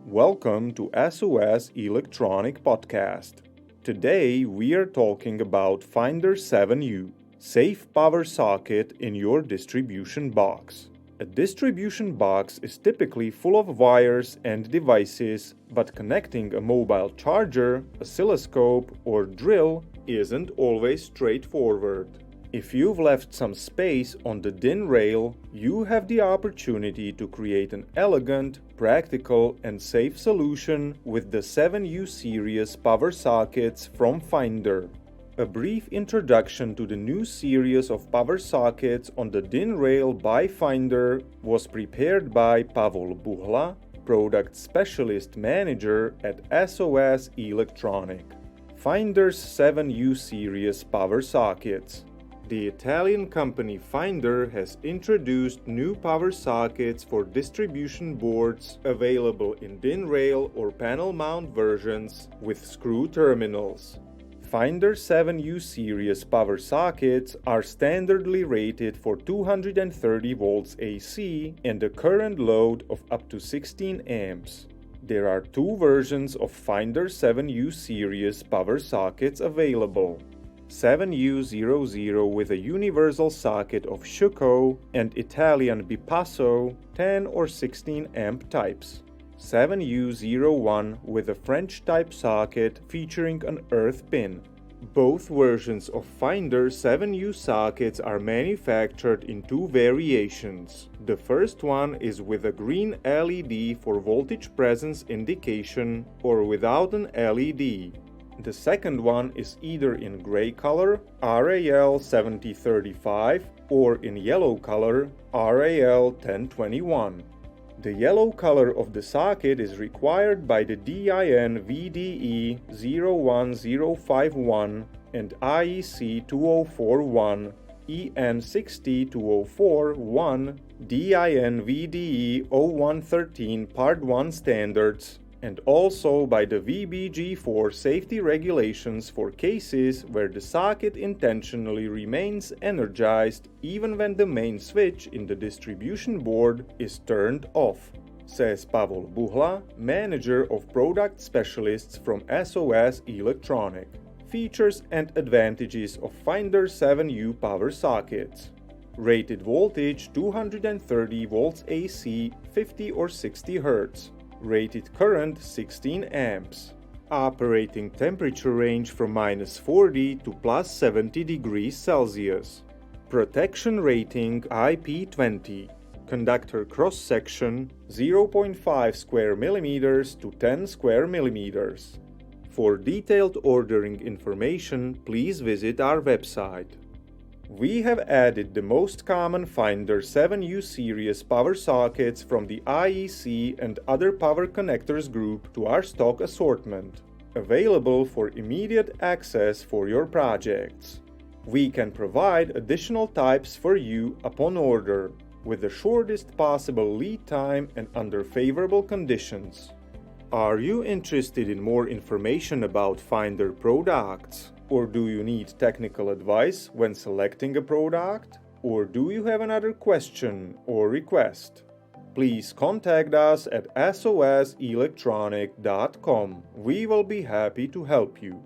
Welcome to SOS Electronic Podcast. Today we are talking about Finder 7U, safe power socket in your distribution box. A distribution box is typically full of wires and devices, but connecting a mobile charger, oscilloscope, or drill isn't always straightforward. If you've left some space on the DIN rail, you have the opportunity to create an elegant, practical, and safe solution with the 7U series power sockets from Finder. A brief introduction to the new series of power sockets on the DIN rail by Finder was prepared by Pavlus, Product Specialist Manager at SOS Electronic. Finder's 7U series power sockets. The Italian company Finder has introduced new power sockets for distribution boards available in DIN rail or panel mount versions with screw terminals. Finder 7U series power sockets are standardly rated for 230 volts AC and a current load of up to 16 amps. There are two versions of Finder 7U series power sockets available. 7U00 with a universal socket of Schuko and Italian Bipasso 10 or 16 amp types. 7U01 with a French type socket featuring an earth pin. Both versions of Finder 7U sockets are manufactured in two variations. The first one is with a green LED for voltage presence indication or without an LED. The second one is either in gray color, RAL 7035, or in yellow color, RAL 1021. The yellow color of the socket is required by the DIN VDE 01051 and IEC 2041, EN 60204-1, DIN VDE 0113 Part 1 standards, and also by the VBG4 safety regulations for cases where the socket intentionally remains energized even when the main switch in the distribution board is turned off, says Pavlus, manager of product specialists from SOS Electronic. Features and advantages of Finder 7U power sockets. Rated voltage 230 volts AC, 50 or 60 Hz. Rated current 16 amps. Operating temperature range from -40 to +70 degrees Celsius. Protection rating IP20. Conductor cross section 0.5 square millimeters to 10 square millimeters. For detailed ordering information, please visit our website. We have added the most common Finder 7U series power sockets from the IEC and other power connectors group to our stock assortment, available for immediate access for your projects. We can provide additional types for you upon order, with the shortest possible lead time and under favorable conditions. Are you interested in more information about Finder products? Or do you need technical advice when selecting a product? Or do you have another question or request? Please contact us at soselectronic.com. We will be happy to help you.